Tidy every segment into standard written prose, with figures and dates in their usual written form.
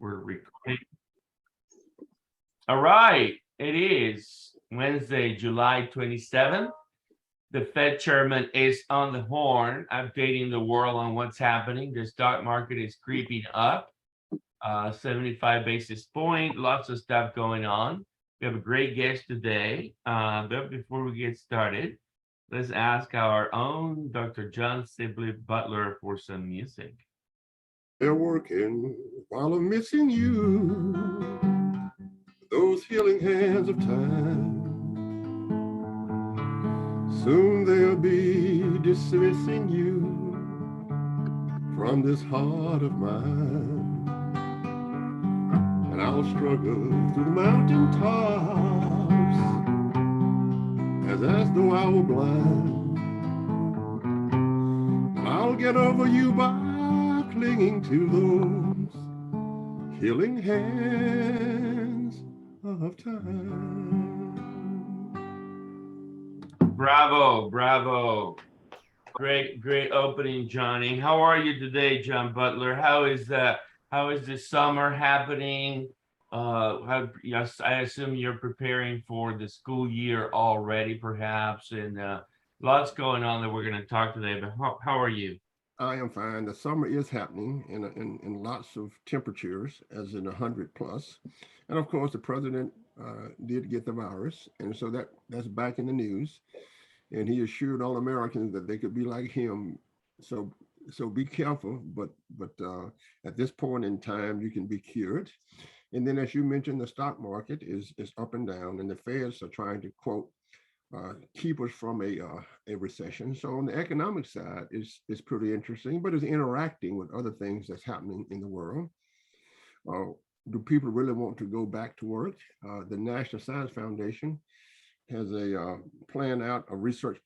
We're recording. All right, it is Wednesday, July 27th. The Fed chairman is on the horn, updating the world on what's happening. The stock market is creeping up, 75 basis point, lots of stuff going on. We have a great guest today. But before we get started, let's ask our own Dr. John Sibley Butler for some music. They're working while I'm missing you, those healing hands of time. Soon they'll be dismissing you from this heart of mine. And I'll struggle through the mountain tops as though I were blind. I'll get over you by clinging to those healing hands of time. Bravo, bravo. Great opening, Johnny. How are you today, John Butler? How is the summer happening? Yes, I assume you're preparing for the school year already, perhaps, and lots going on that we're going to talk today. But how are you? I am fine. The summer is happening in lots of temperatures, as in 100 plus. And of course, the president did get the virus. And so that's back in the news. And he assured all Americans that they could be like him. So be careful. But at this point in time, you can be cured. And then, as you mentioned, the stock market is up and down. And the Feds are trying to, quote, keep us from a recession. So on the economic side is pretty interesting, but it's interacting with other things that's happening in the world. Do people really want to go back to work? The National Science Foundation has a plan out, a research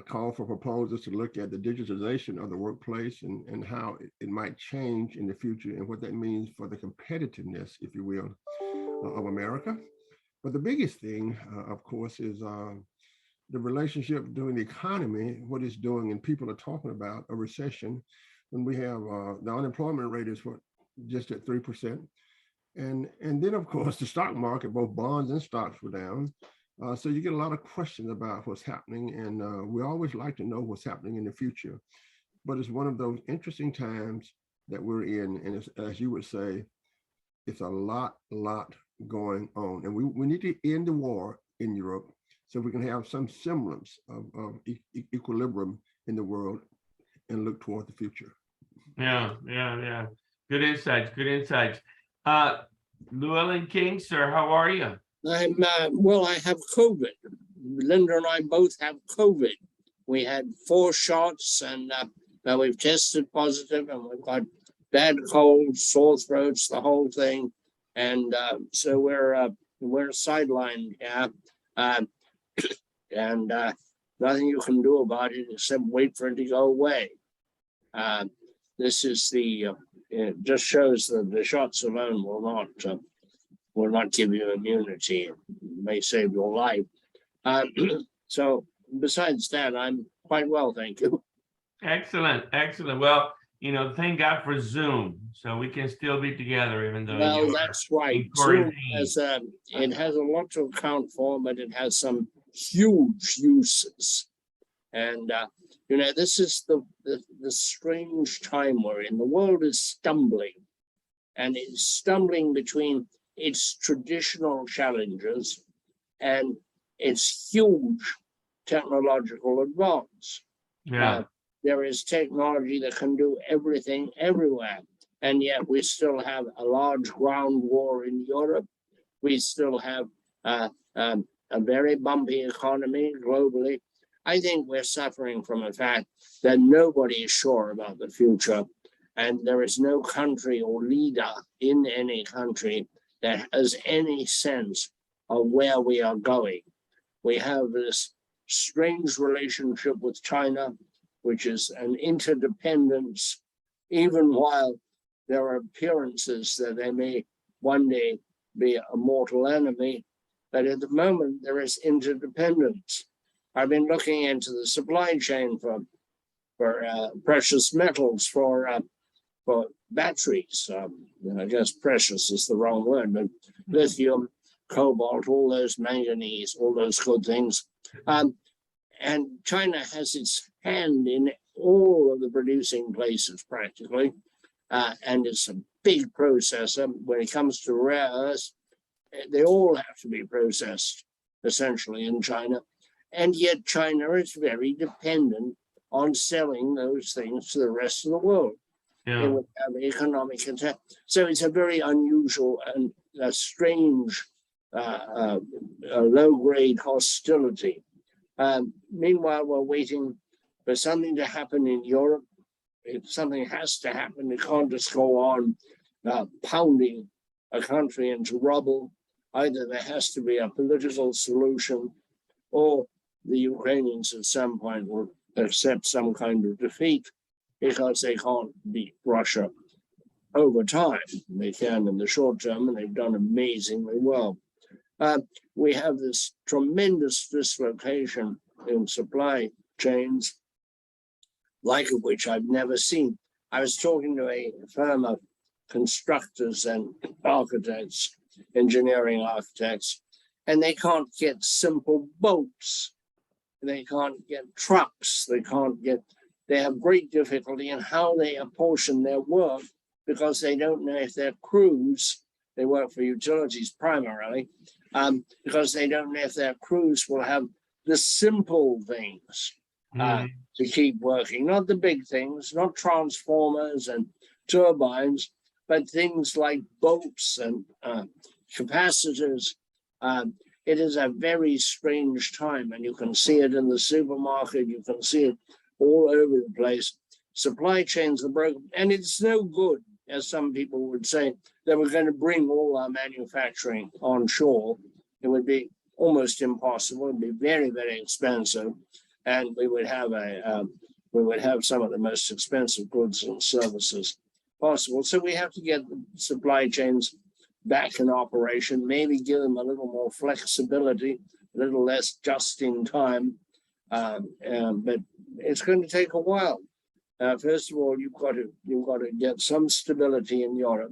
call for proposals to look at the digitization of the workplace and how it might change in the future and what that means for the competitiveness, if you will, of America. But the biggest thing, of course, is the relationship during the economy, what it's doing, and people are talking about a recession when we have the unemployment rate is just at 3%. And then, of course, the stock market, both bonds and stocks were down. So you get a lot of questions about what's happening. And we always like to know what's happening in the future. But it's one of those interesting times that we're in. And it's, as you would say, it's a lot going on. And we need to end the war in Europe so we can have some semblance of equilibrium in the world and look toward the future. Yeah. Good insights. Llewellyn King, sir, how are you? I'm well, I have COVID. Linda and I both have COVID. We had 4 shots and now we've tested positive and we've got bad colds, sore throats, the whole thing. And so we're sidelined, yeah. And nothing you can do about it except wait for it to go away. This is it just shows that the shots alone will not give you immunity. It may save your life. So besides that, I'm quite well, thank you. Excellent. Well, thank God for Zoom, so we can still be together even though. Well, that's right. Zoom has it has a lot to account for, but it has some huge uses. And this is the strange time we're in. The world is stumbling, and it's stumbling between its traditional challenges and its huge technological advance. Yeah. There is technology that can do everything everywhere. And yet we still have a large ground war in Europe. We still have a very bumpy economy globally. I think we're suffering from a fact that nobody is sure about the future. And there is no country or leader in any country that has any sense of where we are going. We have this strange relationship with China, which is an interdependence, even while there are appearances that they may one day be a mortal enemy. But at the moment, there is interdependence. I've been looking into the supply chain for precious metals, for for batteries. I guess precious is the wrong word, but lithium, cobalt, all those manganese, all those good things. And China has its hand in all of the producing places practically, and it's a big processor. When it comes to rare earths, they all have to be processed essentially in China. And yet China is very dependent on selling those things to the rest of the world. Yeah. It would have economic attack. So it's a very unusual and a strange low-grade hostility. Meanwhile, we're waiting for something to happen in Europe. If something has to happen, it can't just go on pounding a country into rubble. Either there has to be a political solution, or the Ukrainians at some point will accept some kind of defeat, because they can't beat Russia over time. They can in the short term, and they've done amazingly well. We have this tremendous dislocation in supply chains, like of which I've never seen. I was talking to a firm of constructors and architects, engineering architects, and they can't get simple boats. They can't get trucks. They have great difficulty in how they apportion their work, because they don't know if their crews, they work for utilities primarily, because they don't know if their crews will have the simple things to keep working, not the big things, not transformers and turbines, but things like boats and capacitors. It is a very strange time, and you can see it in the supermarket, you can see it all over the place. Supply chains are broken, and it's no good, as some people would say, that we're going to bring all our manufacturing onshore. It would be almost impossible. It would be very, very expensive, and we would have some of the most expensive goods and services possible. So we have to get the supply chains back in operation, maybe give them a little more flexibility, a little less just in time, but it's going to take a while. First of all, you've got to get some stability in Europe.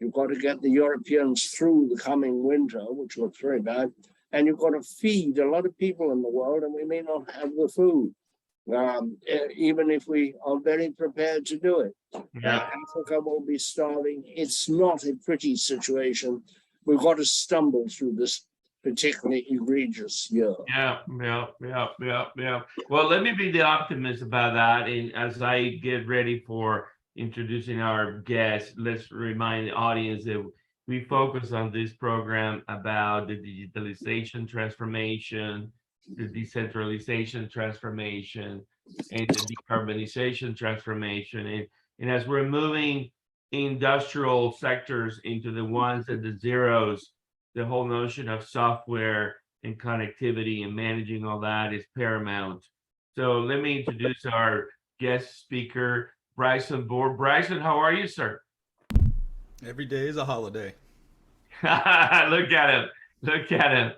You've got to get the Europeans through the coming winter, which looks very bad, and you've got to feed a lot of people in the world, and we may not have the food, even if we are very prepared to do it. Yeah. Africa will be starving. It's not a pretty situation. We've got to stumble through this particularly egregious year. Yeah. Well, let me be the optimist about that. And as I get ready for introducing our guest, let's remind the audience that we focus on this program about the digitalization transformation, the decentralization transformation, and the decarbonization transformation. And as we're moving industrial sectors into the ones and the zeros, the whole notion of software and connectivity and managing all that is paramount. So let me introduce our guest speaker, Bryson Bort. Bryson, how are you, sir? Every day is a holiday. Look at him.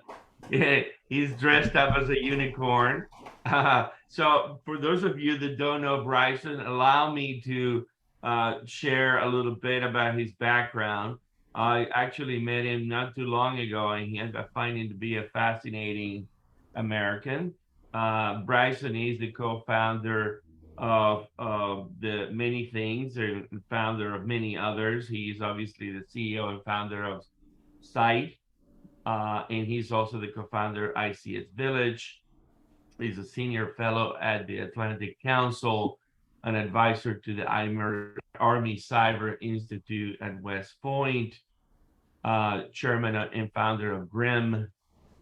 Yeah, he's dressed up as a unicorn. So for those of you that don't know Bryson, allow me to share a little bit about his background. I actually met him not too long ago, and I find him to be a fascinating American. Bryson is the co-founder of the Many Things, and founder of many others. He's obviously the CEO and founder of SCYTHE, and he's also the co-founder of ICS Village. He's a senior fellow at the Atlantic Council, an advisor to the Army Cyber Institute at West Point, chairman and founder of GRIM,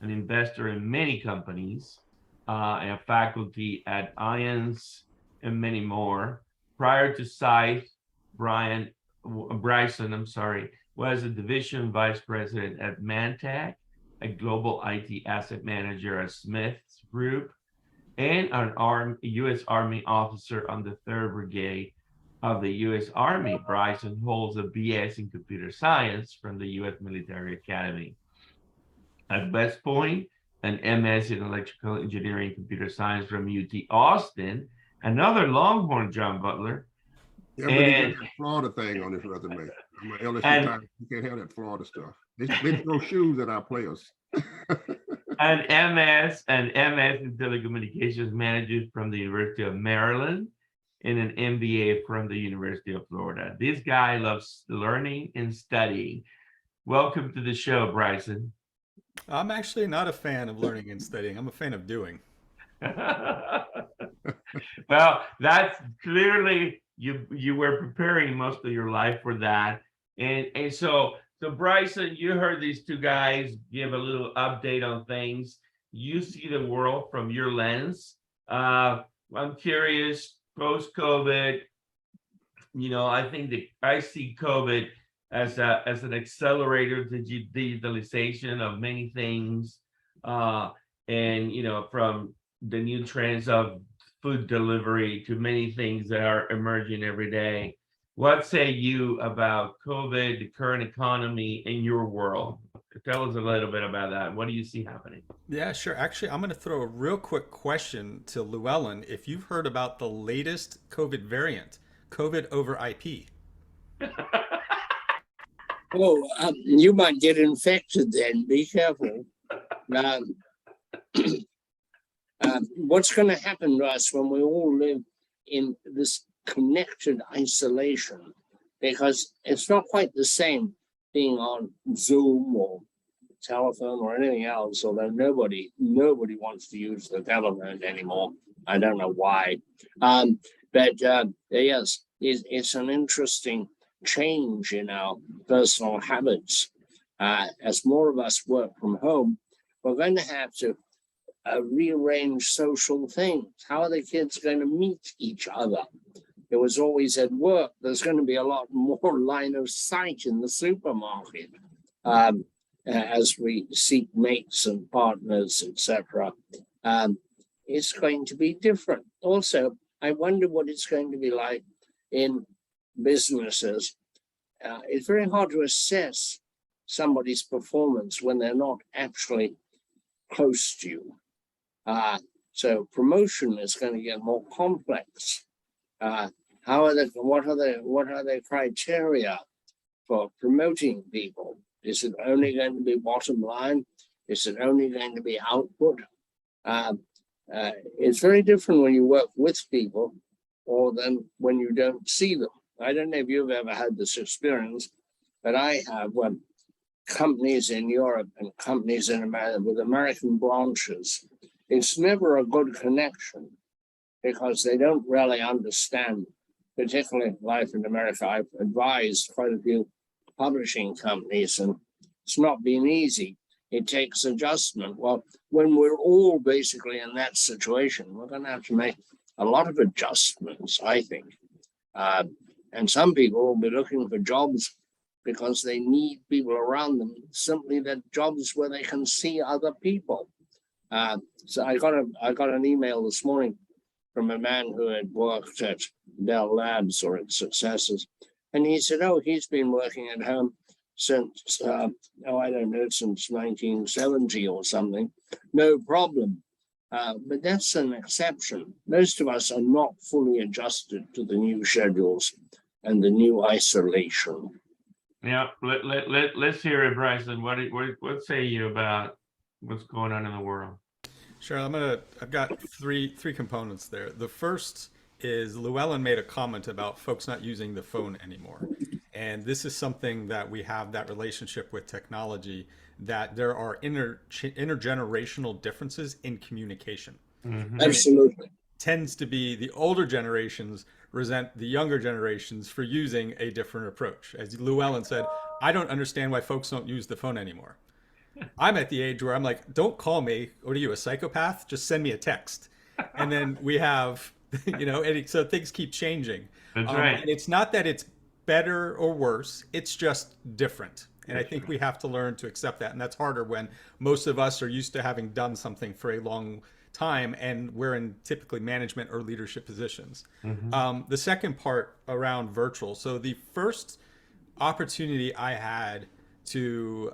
an investor in many companies, and a faculty at IONS, and many more. Prior to SCYTHE, Bryson was a division vice president at Mantac, a global IT asset manager at Smith's Group, and an U.S. Army officer on the 3rd Brigade of the U.S. Army. Bryson holds a BS in computer science from the U.S. Military Academy. At West Point, an MS in electrical engineering and computer science from UT Austin, another Longhorn, John Butler, Yeah, but he got that Florida thing on his resume. I'm an LSU Tiger. You can't have that Florida stuff. They throw shoes at our players. And MS in telecommunications managers from the University of Maryland and an MBA from the University of Florida. This guy loves learning and studying. Welcome to the show, Bryson. I'm actually not a fan of learning and studying. I'm a fan of doing. Well, that's clearly you were preparing most of your life for that. And so Bryson, you heard these two guys give a little update on things. You see the world from your lens. I'm curious, post-COVID, I think that I see COVID as an accelerator to digitalization of many things. And from the new trends of food delivery to many things that are emerging every day. What say you about COVID, the current economy in your world? Tell us a little bit about that. What do you see happening? Yeah, sure. Actually, I'm going to throw a real quick question to Llewellyn. If you've heard about the latest COVID variant, COVID over IP. Oh, you might get infected then. Be careful. What's going to happen to us when we all live in this connected isolation? Because it's not quite the same being on Zoom or telephone or anything else, although nobody wants to use the telephone anymore. I don't know why. But yes, it's an interesting change in our personal habits. As more of us work from home, we're going to have to rearrange social things. How are the kids going to meet each other? It was always at work. There's going to be a lot more line of sight in the supermarket as we seek mates and partners, etc. It's going to be different. Also, I wonder what it's going to be like in businesses. It's very hard to assess somebody's performance when they're not actually close to you. So promotion is going to get more complex. What are the criteria for promoting people? Is it only going to be bottom line? Is it only going to be output? It's very different when you work with people or than when you don't see them. I don't know if you've ever had this experience, but I have when companies in Europe and companies in America with American branches, it's never a good connection because they don't really understand, particularly life in America. I've advised quite a few publishing companies and it's not been easy. It takes adjustment. Well, when we're all basically in that situation, we're going to have to make a lot of adjustments, I think. And some people will be looking for jobs because they need people around them, simply that jobs where they can see other people. So I got an email this morning from a man who had worked at Dell Labs or its successors. And he said, he's been working at home since, I don't know, since 1970 or something. No problem. But that's an exception. Most of us are not fully adjusted to the new schedules and the new isolation. Yeah, let's hear it, Bryson. What say you about what's going on in the world? Sure, I've got three components there. The first is Llewellyn made a comment about folks not using the phone anymore. And this is something that we have that relationship with technology, that there are intergenerational differences in communication. Mm-hmm. Absolutely. Tends to be the older generations resent the younger generations for using a different approach. As Llewellyn said, I don't understand why folks don't use the phone anymore. I'm at the age where I'm like, don't call me. What are you, a psychopath? Just send me a text. And then we have, so things keep changing. That's right. And it's not that it's better or worse. It's just different. And I think we have to learn to accept that. And that's harder when most of us are used to having done something for a long time and we're in typically management or leadership positions. Mm-hmm. The second part around virtual. So the first opportunity I had to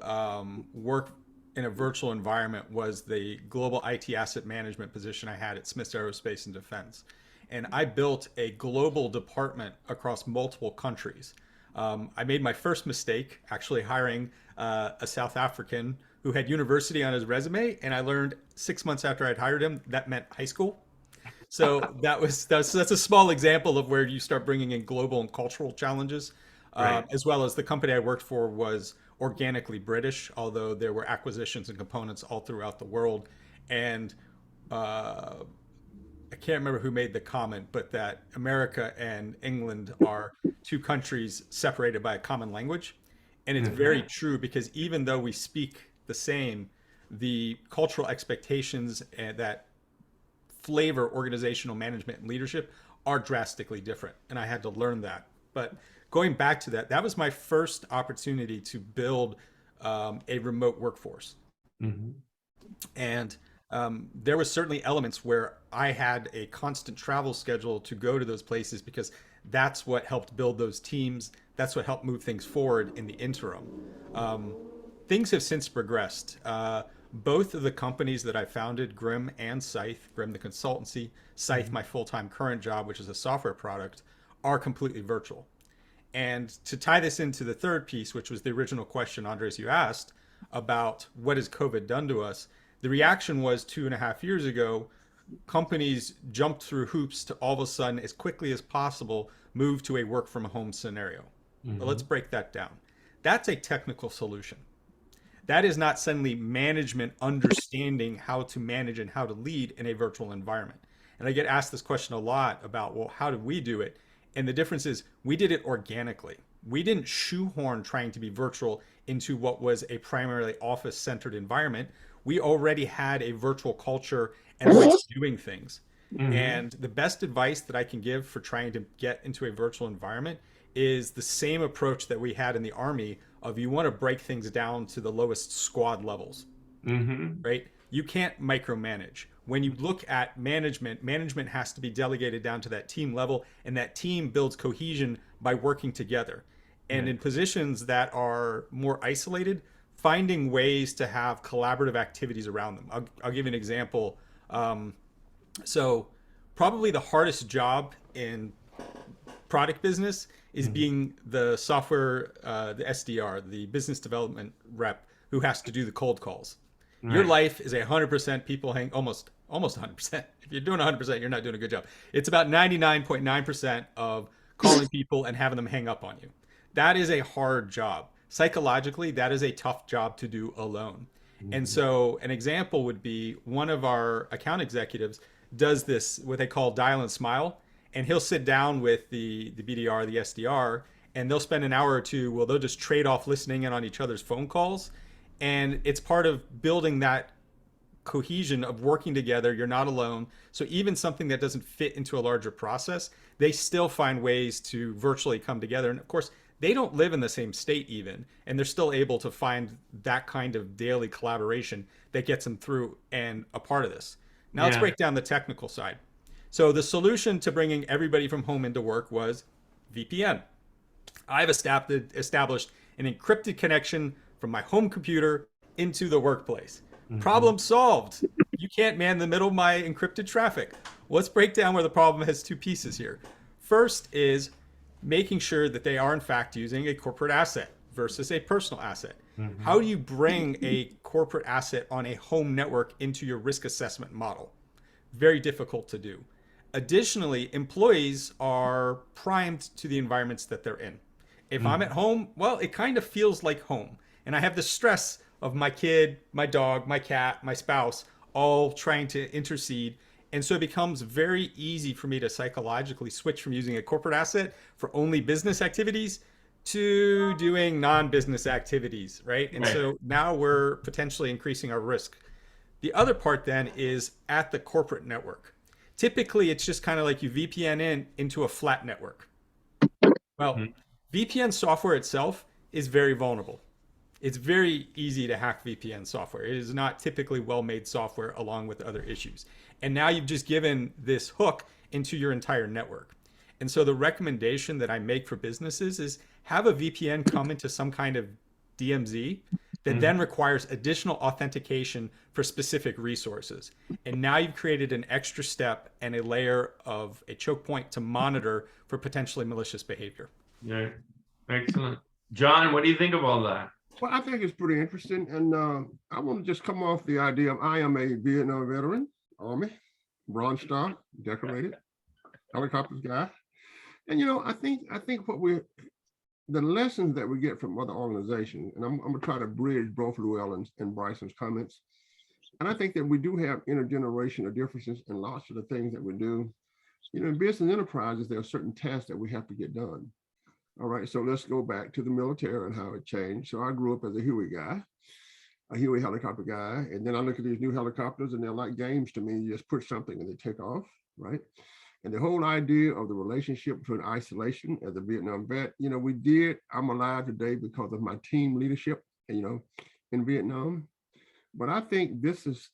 work in a virtual environment was the global IT asset management position I had at Smiths Aerospace and Defense. and I built a global department across multiple countries. I made my first mistake actually hiring a South African who had university on his resume, and I learned 6 months after I'd hired him that meant high school. So that's a small example of where you start bringing in global and cultural challenges, Right. as well as the company I worked for was organically British, although there were acquisitions and components all throughout the world. And I can't remember who made the comment, but that America and England are two countries separated by a common language. And it's very true because even though we speak the same, the cultural expectations that flavor organizational management and leadership are drastically different. And I had to learn that. But going back to that, that was my first opportunity to build a remote workforce. Mhm. And there was certainly elements where I had a constant travel schedule to go to those places because that's what helped build those teams. That's what helped move things forward in the interim. Things have since progressed. Both of the companies that I founded, Grimm and SCYTHE, Grimm the consultancy, SCYTHE my full-time current job, which is a software product, are completely virtual. And to tie this into the third piece, which was the original question, Andres, you asked about what has COVID done to us, the reaction was 2.5 years ago, companies jumped through hoops to all of a sudden, as quickly as possible, move to a work from home scenario. But let's break that down. That's a technical solution. That is not suddenly management understanding how to manage and how to lead in a virtual environment. And I get asked this question a lot about, well, how did we do it? And the difference is we did it organically. We didn't shoehorn trying to be virtual into what was a primarily office centered environment. We already had a virtual culture and way of doing things. And the best advice that I can give for trying to get into a virtual environment is the same approach that we had in the Army of you want to break things down to the lowest squad levels, right? You can't micromanage. When you look at management, management has to be delegated down to that team level, and that team builds cohesion by working together. And in positions that are more isolated, finding ways to have collaborative activities around them. I'll give you an example. So probably the hardest job in product business is being the software, the SDR, the business development rep who has to do the cold calls. Your life is 100% people hang almost 100%. If you're doing 100%, you're not doing a good job. It's about 99.9% of calling people and having them hang up on you. That is a hard job. Psychologically, that is a tough job to do alone. And so an example would be one of our account executives does this, what they call dial and smile. And he'll sit down with the BDR, the SDR, and they'll spend an hour or two. Well, they'll just trade off listening in on each other's phone calls. And it's part of building that cohesion of working together. You're not alone. So even something that doesn't fit into a larger process, they still find ways to virtually come together. And of course, they don't live in the same state even, and they're still able to find that kind of daily collaboration that gets them through and a part of this. Now let's break down the technical side. So the solution to bringing everybody from home into work was VPN. I've established an encrypted connection from my home computer into the workplace. Problem solved. You can't man the middle of my encrypted traffic. Let's break down where the problem has two pieces here. First is making sure that they are in fact using a corporate asset versus a personal asset. How do you bring a corporate asset on a home network into your risk assessment model? Very difficult to do. Additionally, employees are primed to the environments that they're in. If I'm at home, well, it kind of feels like home. And I have the stress of my kid, my dog, my cat, my spouse, all trying to intercede. And so it becomes very easy for me to psychologically switch from using a corporate asset for only business activities to doing non-business activities, right? And so now we're potentially increasing our risk. The other part then is at the corporate network. Typically, it's just kind of like you VPN into a flat network. Well, VPN software itself is very vulnerable. It's very easy to hack VPN software. It is not typically well-made software along with other issues. And now you've just given this hook into your entire network. And so the recommendation that I make for businesses is have a VPN come into some kind of DMZ that then requires additional authentication for specific resources. And now you've created an extra step and a layer of a choke point to monitor for potentially malicious behavior. Yeah, excellent. John, what do you think of all that? Well, I think it's pretty interesting. And I want to just come off the idea of I am a Vietnam veteran, Army, Bronze Star, decorated, helicopters guy. And, I think the lessons that we get from other organizations, and I'm going to try to bridge both Llewellyn's and Bryson's comments. And I think that we do have intergenerational differences in lots of the things that we do. In business enterprises, there are certain tasks that we have to get done. All right, so let's go back to the military and how it changed. So I grew up as a Huey guy, a Huey helicopter guy. And then I look at these new helicopters and they're like games to me. You just push something and they take off, right? And the whole idea of the relationship between isolation as a Vietnam vet, I'm alive today because of my team leadership, in Vietnam. But I think this is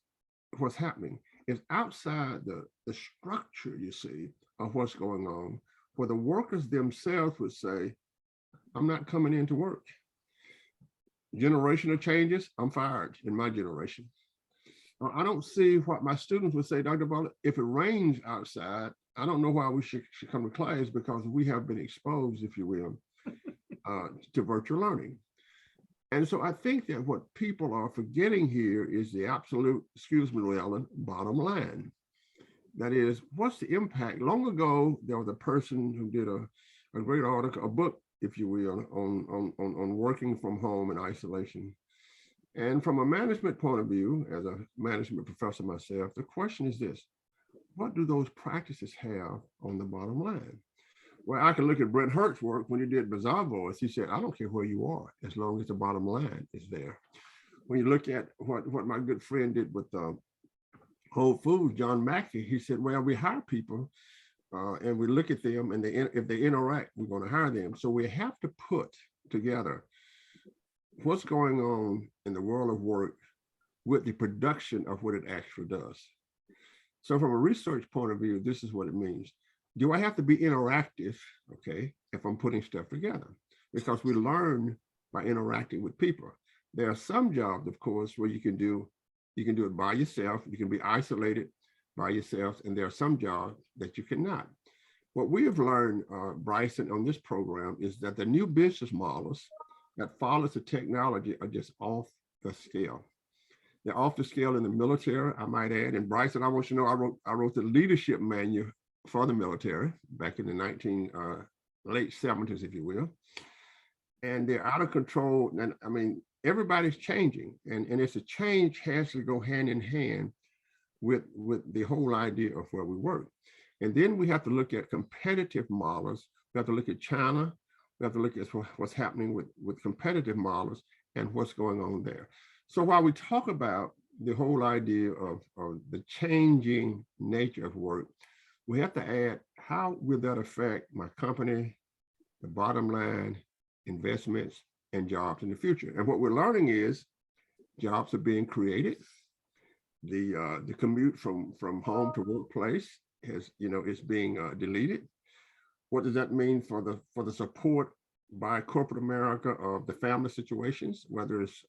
what's happening. It's outside the structure, you see, of what's going on, where the workers themselves would say, I'm not coming into work. Generational changes, I'm fired in my generation. I don't see what my students would say, Dr. Butler, if it rains outside, I don't know why we should come to class, because we have been exposed, if you will, to virtual learning. And so I think that what people are forgetting here is the absolute, excuse me, Llewellyn, bottom line. That is, what's the impact? Long ago, there was a person who did a great article, a book, if you will, on working from home and isolation. And from a management point of view, as a management professor myself, the question is this: what do those practices have on the bottom line? Well, I can look at Brent Hertz's work when he did Bizarre Voice. He said, I don't care where you are, as long as the bottom line is there. When you look at what my good friend did with Whole Foods, John Mackey, he said, well, we hire people and we look at them, and if they interact, we're going to hire them. So we have to put together what's going on in the world of work with the production of what it actually does. So from a research point of view, this is what it means. Do I have to be interactive, okay, if I'm putting stuff together? Because we learn by interacting with people. There are some jobs, of course, where you can do it by yourself. You can be isolated by yourself, and there are some jobs that you cannot. What we have learned, Bryson, on this program is that the new business models that follows the technology are just off the scale. They're off the scale in the military, I might add. And Bryson, I want you to know, I wrote the leadership manual for the military back in the late 70s, if you will. And they're out of control. And I mean, everybody's changing. And it's a change has to go hand in hand with the whole idea of where we work. And then we have to look at competitive models. We have to look at China. We have to look at what's happening with competitive models and what's going on there. So while we talk about the whole idea of the changing nature of work, we have to add, how will that affect my company, the bottom line, investments, and jobs in the future? And what we're learning is jobs are being created. The commute from home to workplace is being deleted. What does that mean for the support by corporate America of the family situations, whether it's,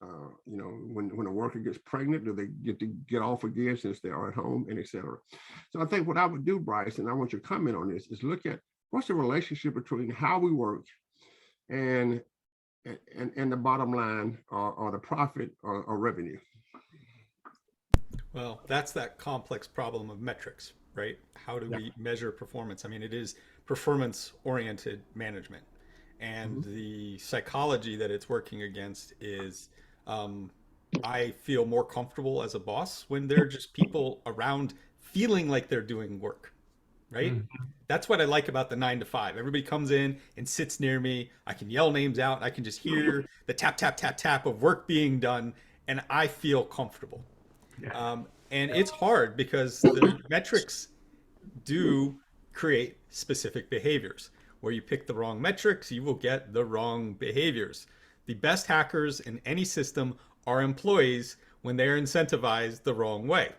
when a worker gets pregnant, do they get to get off again since they are at home, and et cetera. So I think what I would do, Bryce, and I want your comment on this, is look at what's the relationship between how we work and the bottom line or the profit or revenue. Well, that's that complex problem of metrics, right? How do we measure performance? I mean, it is performance-oriented management. And the psychology that it's working against is I feel more comfortable as a boss when there are just people around feeling like they're doing work, right? That's what I like about the 9 to 5. Everybody comes in and sits near me. I can yell names out. I can just hear the tap, tap, tap, tap of work being done, and I feel comfortable. And it's hard because the metrics do create specific behaviors. Where you pick the wrong metrics, you will get the wrong behaviors. The best hackers in any system are employees when they're incentivized the wrong way,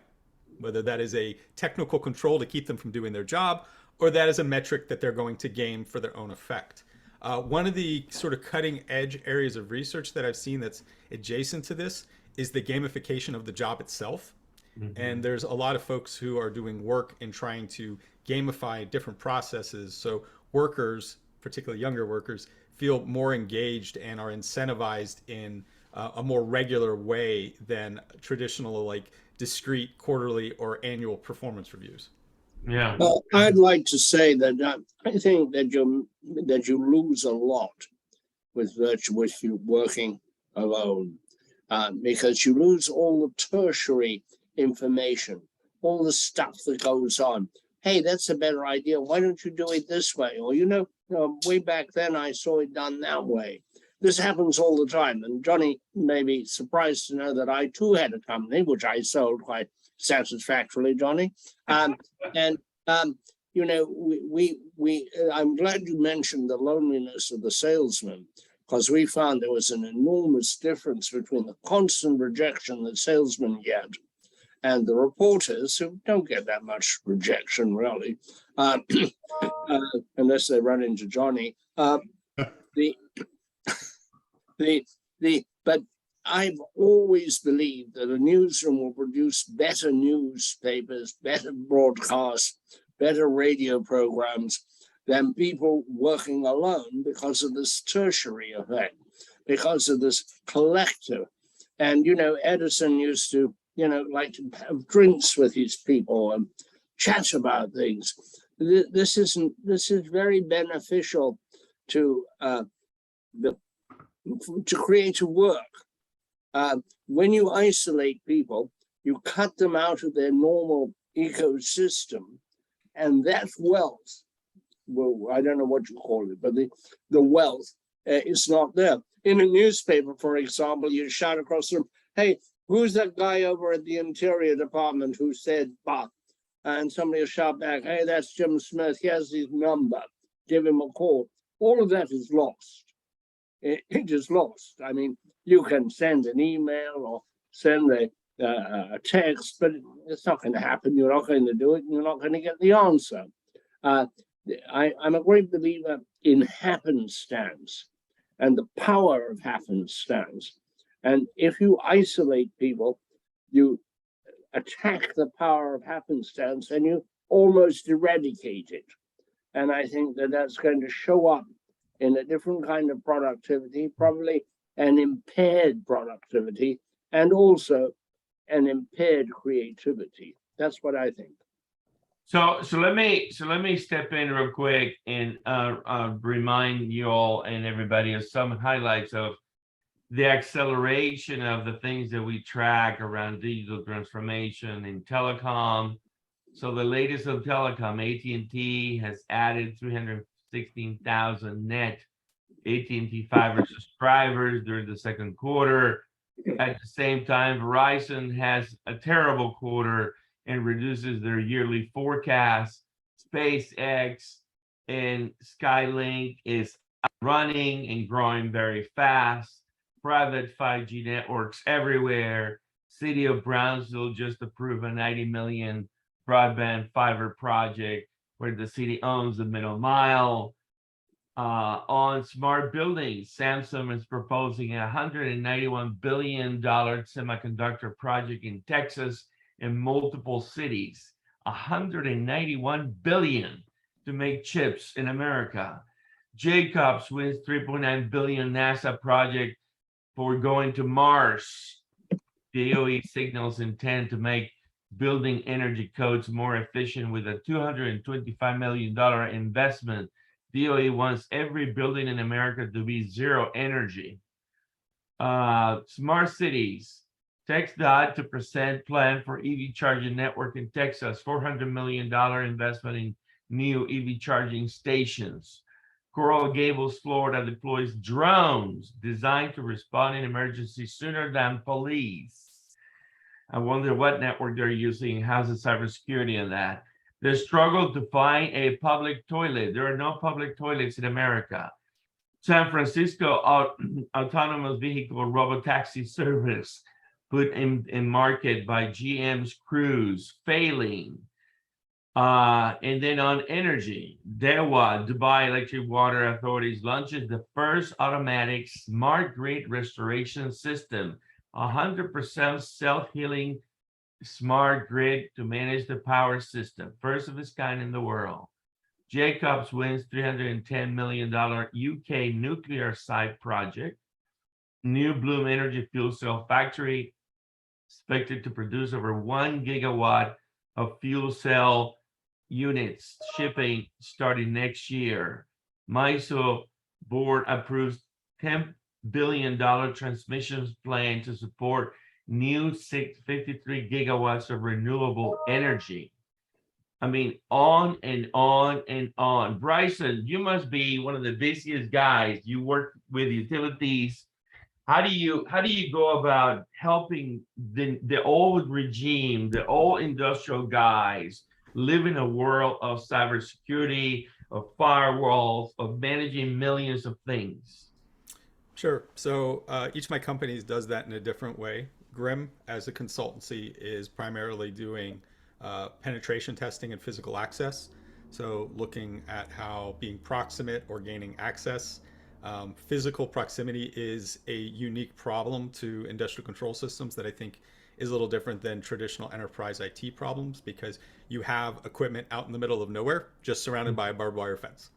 whether that is a technical control to keep them from doing their job, or that is a metric that they're going to game for their own effect. One of the sort of cutting edge areas of research that I've seen that's adjacent to this is the gamification of the job itself. And there's a lot of folks who are doing work in trying to gamify different processes so workers, particularly younger workers, feel more engaged and are incentivized in a more regular way than traditional, like discrete quarterly or annual performance reviews. Yeah. Well, I'd like to say that I think that you lose a lot with you working alone, because you lose all the tertiary information, all the stuff that goes on. Hey, that's a better idea. Why don't you do it this way? Or, way back then I saw it done that way. This happens all the time. And Johnny may be surprised to know that I too had a company, which I sold quite satisfactorily, Johnny. I'm glad you mentioned the loneliness of the salesman, because we found there was an enormous difference between the constant rejection that salesmen get and the reporters, who don't get that much rejection, really, unless they run into Johnny. But I've always believed that a newsroom will produce better newspapers, better broadcasts, better radio programs than people working alone, because of this tertiary effect, because of this collective. And, Edison used to, like to have drinks with his people and chat about things. This is very beneficial to creative work. When you isolate people, you cut them out of their normal ecosystem, and that wealth, well, I don't know what you call it, but the wealth is not there. In a newspaper, for example, you shout across the room, hey, who's that guy over at the Interior Department who said, bah? And somebody will shout back, hey, that's Jim Smith. He has his number. Give him a call. All of that is lost. It is lost. I mean, you can send an email or send a text, but it's not going to happen. You're not going to do it, and you're not going to get the answer. I'm a great believer in happenstance and the power of happenstance. And if you isolate people, you attack the power of happenstance and you almost eradicate it. And I think that that's going to show up in a different kind of productivity, probably an impaired productivity, and also an impaired creativity. That's what I think. So let me step in real quick and remind you all and everybody of some highlights of the acceleration of the things that we track around digital transformation in telecom. So the latest of telecom, AT&T has added 316,000 net AT&T fiber subscribers during the second quarter. At the same time, Verizon has a terrible quarter and reduces their yearly forecast. SpaceX and Skylink is running and growing very fast. Private 5G networks everywhere. City of Brownsville just approved a 90 million broadband fiber project where the city owns the middle mile. On smart buildings, Samsung is proposing a $191 billion semiconductor project in Texas in multiple cities. 191 billion to make chips in America. Jacobs wins 3.9 billion NASA project for going to Mars. DOE signals intent to make building energy codes more efficient with a $225 million investment. DOE wants every building in America to be zero energy. Smart cities. TxDOT to present plan for EV charging network in Texas, $400 million investment in new EV charging stations. Coral Gables, Florida deploys drones designed to respond in emergencies sooner than police. I wonder what network they're using, how's the cybersecurity in that. The struggle to find a public toilet. There are no public toilets in America. San Francisco autonomous vehicle robotaxi service put in market by GM's Cruise, failing. And then on energy, DEWA, Dubai Electric Water Authorities, launches the first automatic smart grid restoration system, 100% self-healing smart grid to manage the power system, first of its kind in the world. Jacobs wins $310 million UK nuclear site project. New Bloom Energy fuel cell factory expected to produce over 1 gigawatt of fuel cell units shipping starting next year. MISO board approves $10 billion transmissions plan to support new 653 gigawatts of renewable energy. I mean, on and on and on. Bryson, you must be one of the busiest guys. You work with utilities. How do you go about helping the old regime, the old industrial guys live in a world of cybersecurity, of firewalls, of managing millions of things? Sure. So each of my companies does that in a different way. Grim, as a consultancy, is primarily doing penetration testing and physical access. So looking at how being proximate or gaining access. Physical proximity is a unique problem to industrial control systems that I think is a little different than traditional enterprise IT problems, because you have equipment out in the middle of nowhere, just surrounded by a barbed wire fence.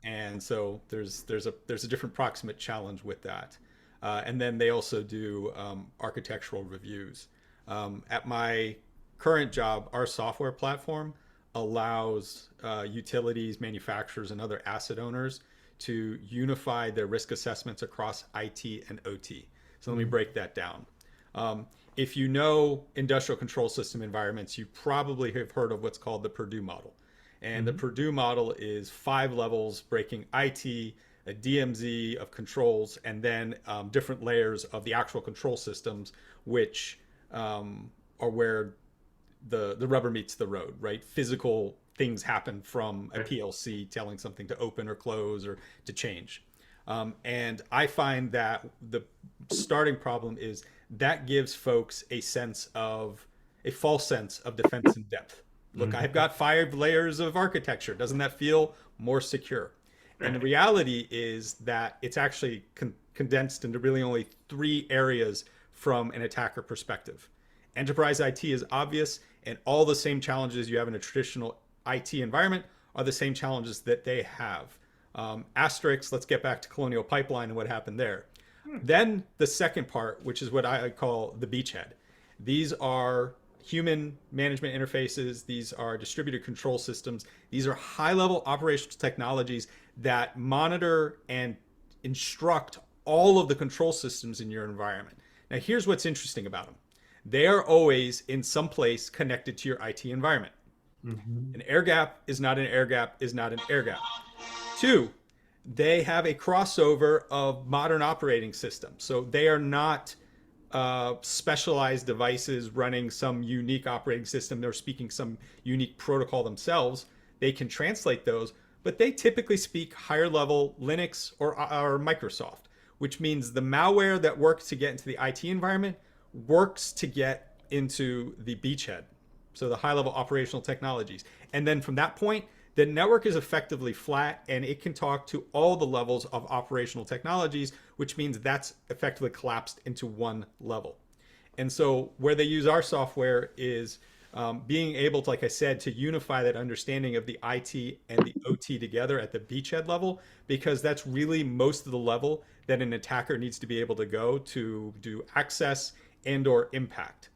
And so there's a different proximate challenge with that. And then they also do architectural reviews. At my current job, our software platform allows utilities, manufacturers, and other asset owners to unify their risk assessments across IT and OT. So let me break that down. If you know industrial control system environments, you probably have heard of what's called the Purdue model. And the Purdue model is 5 levels breaking IT, a DMZ of controls, and then different layers of the actual control systems, which are where the rubber meets the road, right? Physical things happen from a PLC telling something to open or close or to change. And I find that the starting problem is that gives folks a false sense of defense in depth. Look, I've got 5 layers of architecture. Doesn't that feel more secure? And the reality is that it's actually condensed into really only 3 areas from an attacker perspective. Enterprise IT is obvious, and all the same challenges you have in a traditional IT environment are the same challenges that they have. Asterisk, let's get back to Colonial Pipeline and what happened there. Then the second part, which is what I call the beachhead. These are human management interfaces. These are distributed control systems. These are high-level operational technologies that monitor and instruct all of the control systems in your environment. Now, here's what's interesting about them. They are always in some place connected to your IT environment. An air gap is not an air gap is not an air gap. 2, they have a crossover of modern operating systems. So they are not specialized devices running some unique operating system. They're speaking some unique protocol themselves. They can translate those, but they typically speak higher level Linux or Microsoft, which means the malware that works to get into the IT environment works to get into the beachhead. So the high level operational technologies. And then from that point, the network is effectively flat and it can talk to all the levels of operational technologies, which means that's effectively collapsed into one level. And so where they use our software is being able to, like I said, to unify that understanding of the IT and the OT together at the beachhead level, because that's really most of the level that an attacker needs to be able to go to do access and or impact.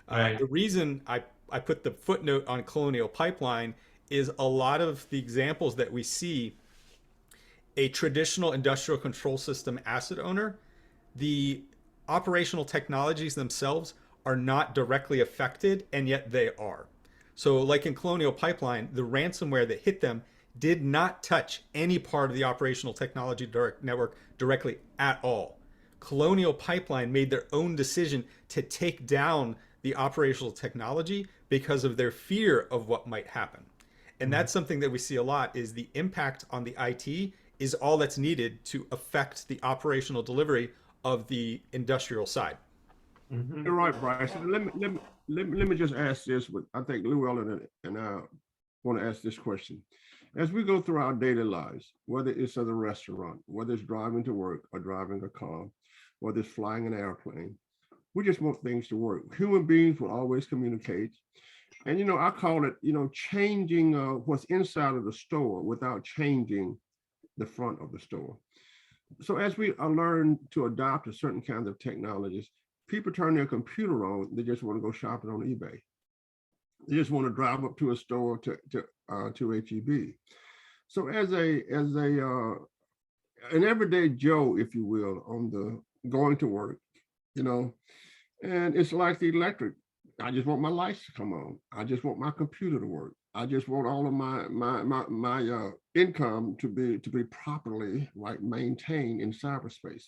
Right. The reason I put the footnote on Colonial Pipeline is a lot of the examples that we see a traditional industrial control system asset owner, the operational technologies themselves are not directly affected, and yet they are. So like in Colonial Pipeline, the ransomware that hit them did not touch any part of the operational technology network directly at all. Colonial Pipeline made their own decision to take down the operational technology because of their fear of what might happen. And that's something that we see a lot, is the impact on the IT is all that's needed to affect the operational delivery of the industrial side. Mhm. You're right, Bryson. Let me just ask this. With I think Llewellyn and I want to ask this question. As we go through our daily lives, whether it's at a restaurant, whether it's driving to work or driving a car, whether it's flying an airplane, we just want things to work. Human beings will always communicate. And, I call it, changing what's inside of the store without changing the front of the store. So as we learn to adopt a certain kind of technologies, people turn their computer on. They just want to go shopping on eBay. They just want to drive up to a store to HEB. So as an everyday Joe, if you will, on the going to work, and it's like the electric. I just want my lights to come on. I just want my computer to work. I just want all of my income to be properly maintained in cyberspace.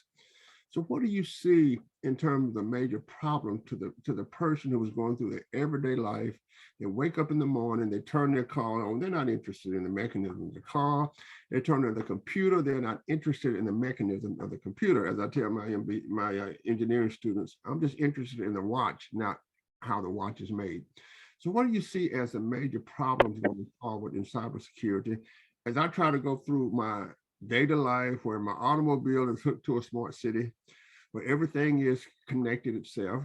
So what do you see in terms of the major problem to the person who is going through their everyday life? They wake up in the morning, they turn their car on. They're not interested in the mechanism of the car. They turn on the computer. They're not interested in the mechanism of the computer. As I tell my engineering students, I'm just interested in the watch, not how the watch is made. So what do you see as the major problems going forward in cybersecurity? As I try to go through my data life where my automobile is hooked to a smart city, where everything is connected itself,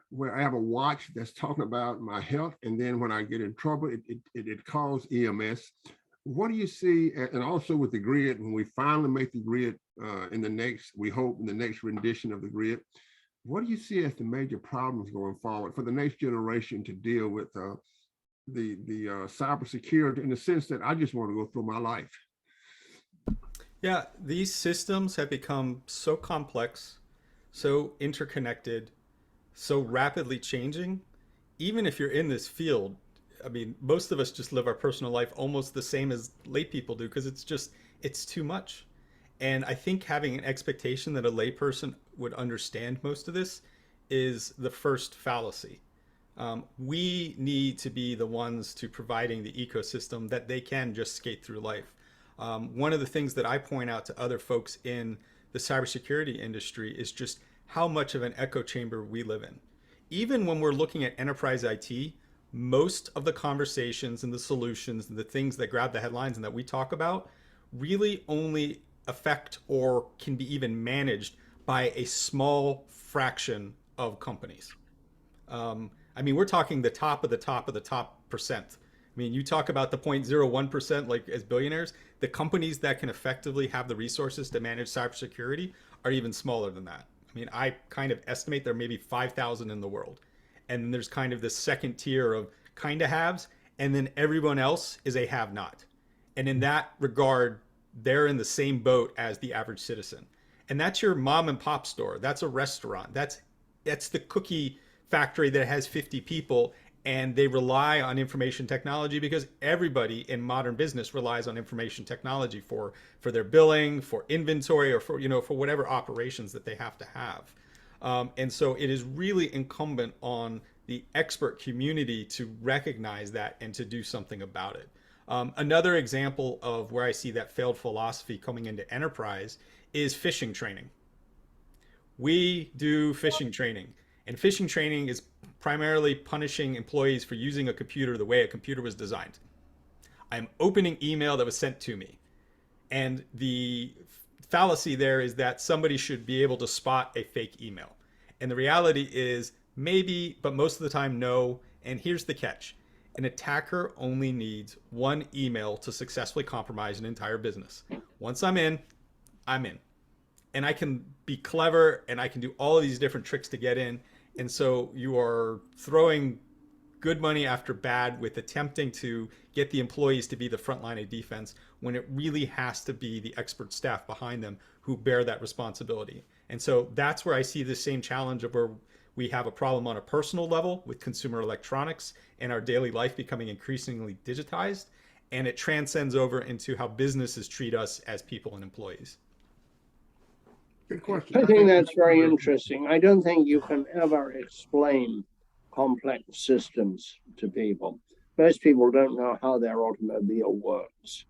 where I have a watch that's talking about my health, and then when I get in trouble, it calls EMS. What do you see, and also with the grid, when we finally make the grid we hope in the next rendition of the grid, what do you see as the major problems going forward for the next generation to deal with the cybersecurity, in the sense that I just want to go through my life? Yeah, these systems have become so complex, so interconnected, so rapidly changing. Even if you're in this field, I mean, most of us just live our personal life almost the same as lay people do because it's too much. And I think having an expectation that a layperson would understand most of this is the first fallacy. We need to be the ones to providing the ecosystem that they can just skate through life. One of the things that I point out to other folks in the cybersecurity industry is just how much of an echo chamber we live in. Even when we're looking at enterprise IT, most of the conversations and the solutions and the things that grab the headlines and that we talk about really only affect or can be even managed by a small fraction of companies. I mean, we're talking the top of the top of the top percent. I mean, you talk about the 0.01%, like as billionaires, the companies that can effectively have the resources to manage cybersecurity are even smaller than that. I mean, I kind of estimate there may be 5,000 in the world. And then there's kind of this second tier of kind of haves, and then everyone else is a have not. And in that regard, they're in the same boat as the average citizen. And that's your mom and pop store. That's a restaurant. That's the cookie factory that has 50 people, and they rely on information technology because everybody in modern business relies on information technology for their billing, for inventory, or for whatever operations that they have to have. And so it is really incumbent on the expert community to recognize that and to do something about it. Another example of where I see that failed philosophy coming into enterprise is phishing training. We do phishing training, and phishing training is primarily punishing employees for using a computer the way a computer was designed. I'm opening email that was sent to me. And the fallacy there is that somebody should be able to spot a fake email. And the reality is maybe, but most of the time, no. And here's the catch. An attacker only needs one email to successfully compromise an entire business. Once I'm in, I'm in. And I can be clever and I can do all of these different tricks to get in. And so you are throwing good money after bad with attempting to get the employees to be the front line of defense when it really has to be the expert staff behind them who bear that responsibility. And so that's where I see the same challenge of where we have a problem on a personal level with consumer electronics and our daily life becoming increasingly digitized, and it transcends over into how businesses treat us as people and employees. Good question. I think that's very interesting. I don't think you can ever explain complex systems to people. Most people don't know how their automobile works.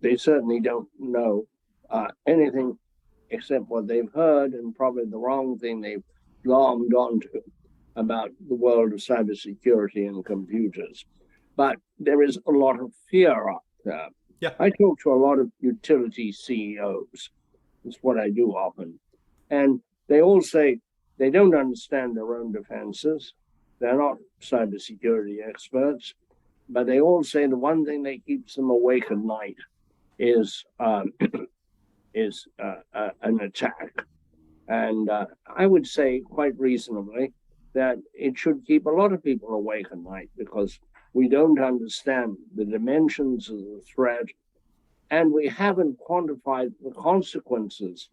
They certainly don't know anything except what they've heard, and probably the wrong thing they've glommed onto about the world of cybersecurity and computers. But there is a lot of fear out there. Yeah. I talk to a lot of utility CEOs. It's what I do often. And they all say they don't understand their own defenses. They're not cybersecurity experts, but they all say the one thing that keeps them awake at night is an attack. And I would say quite reasonably that it should keep a lot of people awake at night, because we don't understand the dimensions of the threat, and we haven't quantified the consequences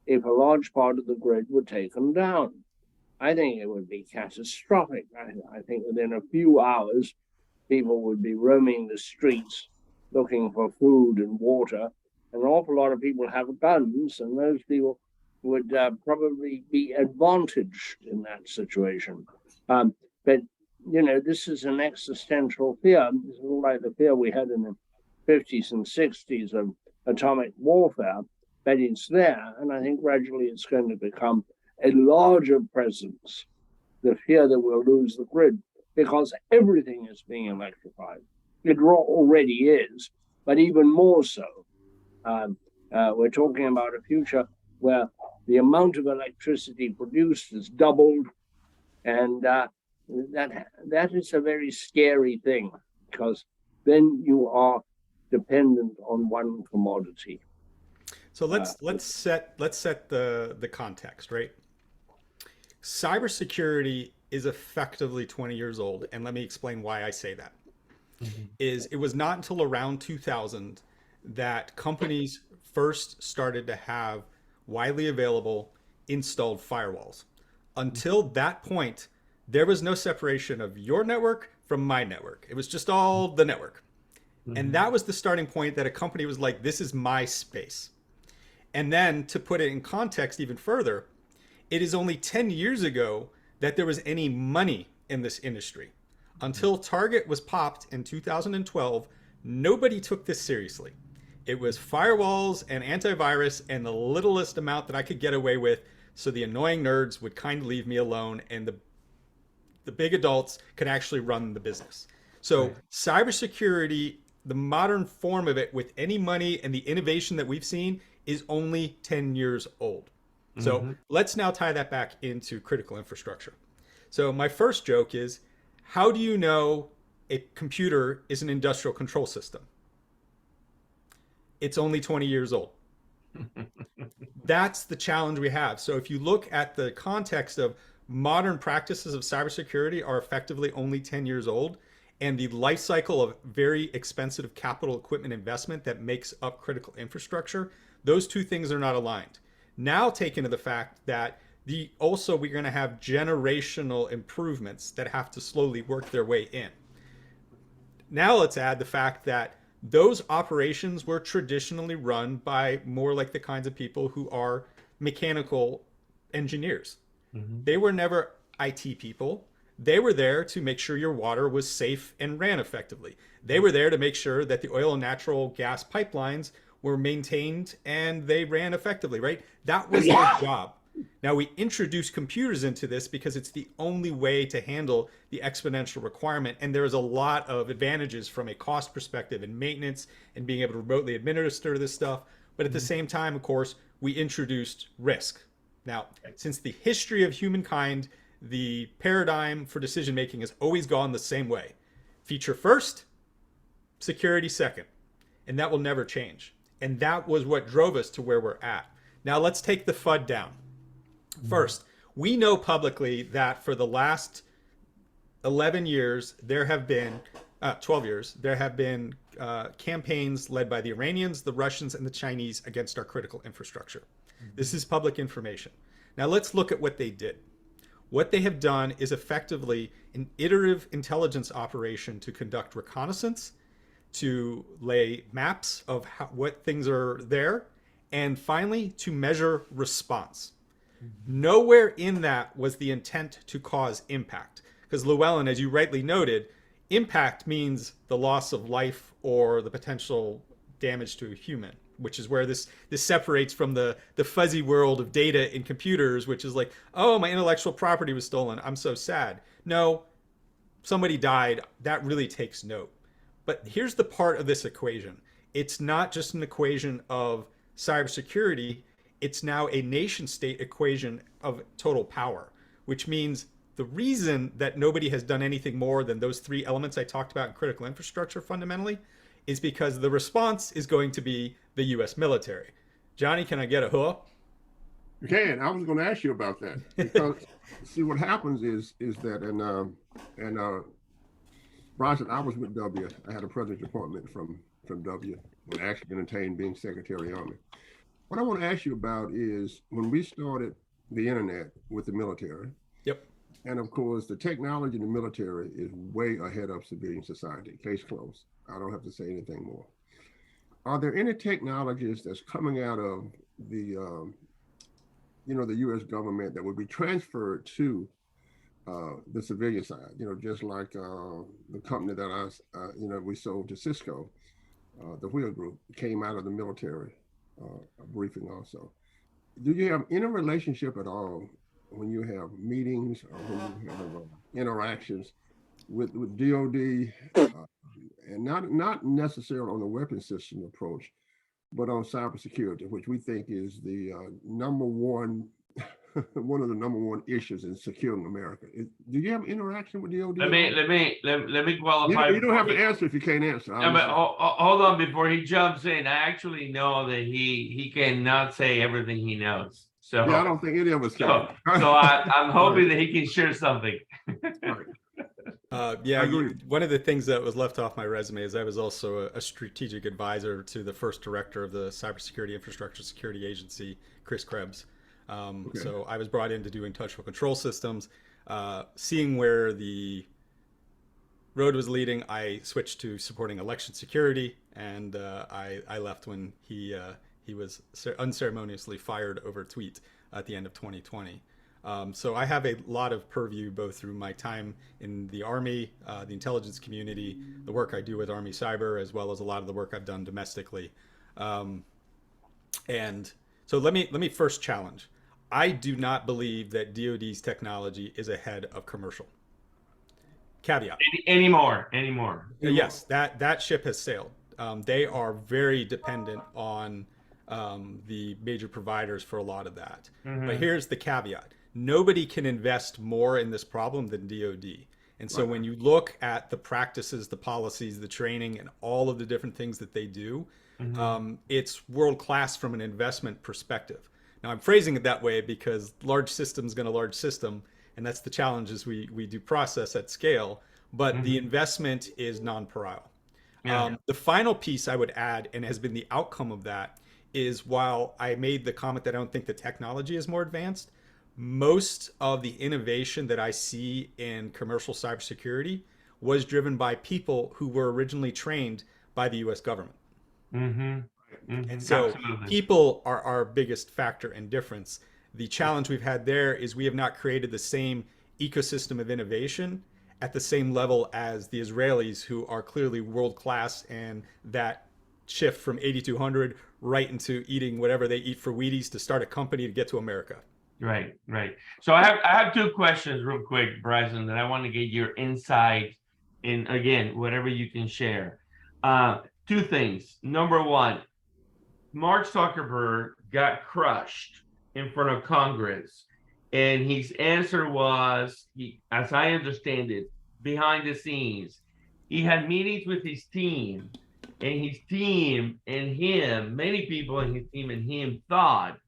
if a large part of the grid were taken down. I think it would be catastrophic. I think within a few hours, people would be roaming the streets looking for food and water. An awful lot of people have guns, and those people would probably be advantaged in that situation. But, you know, this is an existential fear. It's like the fear we had in the 50s and 60s of atomic warfare, but it's there. And I think gradually it's going to become a larger presence, the fear that we'll lose the grid, because everything is being electrified. It already is, but even more so. We're talking about a future where the amount of electricity produced is doubled, and that is a very scary thing, because then you are dependent on one commodity. So let's set the context, right? Cybersecurity is effectively 20 years old, and let me explain why I say that. It was not until around 2000 that companies first started to have widely available installed firewalls. Until that point, there was no separation of your network from my network. It was just all the network. And that was the starting point that a company was like, this is my space. And then to put it in context even further, it is only 10 years ago that there was any money in this industry. Until Target was popped in 2012, nobody took this seriously. It was firewalls and antivirus and the littlest amount that I could get away with, so the annoying nerds would kind of leave me alone, and the big adults could actually run the business. So cybersecurity, the modern form of it with any money and the innovation that we've seen, is only 10 years old. So let's now tie that back into critical infrastructure. So my first joke is, how do you know a computer is an industrial control system? It's only 20 years old. That's the challenge we have. So if you look at the context of modern practices of cybersecurity are effectively only 10 years old, and the life cycle of very expensive capital equipment investment that makes up critical infrastructure, those two things are not aligned. Now take into the fact that we're going to have generational improvements that have to slowly work their way in. Now let's add the fact that those operations were traditionally run by more like the kinds of people who are mechanical engineers. They were never IT people. They were there to make sure your water was safe and ran effectively. They were there to make sure that the oil and natural gas pipelines were maintained and they ran effectively, right? That was their job. Now we introduce computers into this because it's the only way to handle the exponential requirement. And there is a lot of advantages from a cost perspective and maintenance and being able to remotely administer this stuff. But at the same time, of course, we introduced risk. Now, since the history of humankind, the paradigm for decision making has always gone the same way. Feature first, security second. And that will never change. And that was what drove us to where we're at. Now let's take the FUD down. First, we know publicly that for the last 11 years, there have been, 12 years, there have been campaigns led by the Iranians, the Russians, and the Chinese against our critical infrastructure. This is public information. Now let's look at what they did. What they have done is effectively an iterative intelligence operation to conduct reconnaissance, to lay maps of what things are there, and finally to measure response. Nowhere in that was the intent to cause impact. Because Llewellyn, as you rightly noted, impact means the loss of life or the potential damage to a human, which is where this separates from the fuzzy world of data in computers, which is like, oh, my intellectual property was stolen, I'm so sad. No, somebody died. That really takes note. But here's the part of this equation. It's not just an equation of cybersecurity. It's now a nation state equation of total power, which means the reason that nobody has done anything more than those three elements I talked about in critical infrastructure fundamentally is because the response is going to be the US military. Johnny, can I get a huh? You can. I was going to ask you about that because see what happens is that Bryson, I was with W. I had a president's appointment from W when I actually entertained being Secretary of the Army. What I want to ask you about is when we started the internet with the military. Yep. And of course, the technology in the military is way ahead of civilian society. Case closed. I don't have to say anything more. Are there any technologies that's coming out of the the U.S. government that would be transferred to the civilian side? Just like the company that we sold to Cisco, the Wheel Group came out of the military briefing also. Do you have any relationship at all when you have meetings or when you have interactions with DOD, and not necessarily on the weapon system approach, but on cybersecurity, which we think is the number one, one of the number one issues in securing America? Do you have interaction with DOD? Let me qualify. You don't have to answer if you can't answer. No, but hold on before he jumps in. I actually know that he cannot say everything he knows. So yeah, I don't think any of us can. So I'm hoping that he can share something. One of the things that was left off my resume is I was also a strategic advisor to the first director of the Cybersecurity Infrastructure Security Agency, Chris Krebs. So I was brought in to do touchable control systems. Seeing where the road was leading, I switched to supporting election security, and I left when he was unceremoniously fired over a tweet at the end of 2020. So I have a lot of purview both through my time in the Army, the intelligence community, the work I do with Army Cyber, as well as a lot of the work I've done domestically. And so let me first challenge. I do not believe that DoD's technology is ahead of commercial. Caveat. Anymore. Yes, that ship has sailed. They are very dependent on the major providers for a lot of that. Mm-hmm. But here's the caveat. Nobody can invest more in this problem than DoD. And so when you look at the practices, the policies, the training, and all of the different things that they do, it's world-class from an investment perspective. Now, I'm phrasing it that way because large system's going to large system, and that's the challenge is we do process at scale, but the investment is non-parial. Yeah. The final piece I would add, and has been the outcome of that, is while I made the comment that I don't think the technology is more advanced, most of the innovation that I see in commercial cybersecurity was driven by people who were originally trained by the US government. And so absolutely. People are our biggest factor and difference. The challenge we've had there is we have not created the same ecosystem of innovation at the same level as the Israelis, who are clearly world-class, and that shift from 8200 right into eating whatever they eat for Wheaties to start a company to get to America. Right. So I have two questions real quick, Bryson, that I want to get your insight in, again, whatever you can share. Two things. Number one, Mark Zuckerberg got crushed in front of Congress, and his answer was, as I understand it, behind the scenes, he had meetings with his team, and his team and him, many people in his team and him thought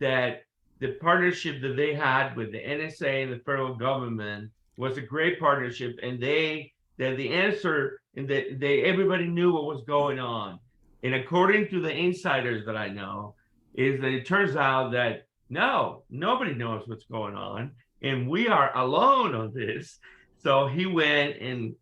that the partnership that they had with the NSA and the federal government was a great partnership, and that the answer, and that everybody knew what was going on. And according to the insiders that I know, is that it turns out that no, nobody knows what's going on, and we are alone on this. So he went in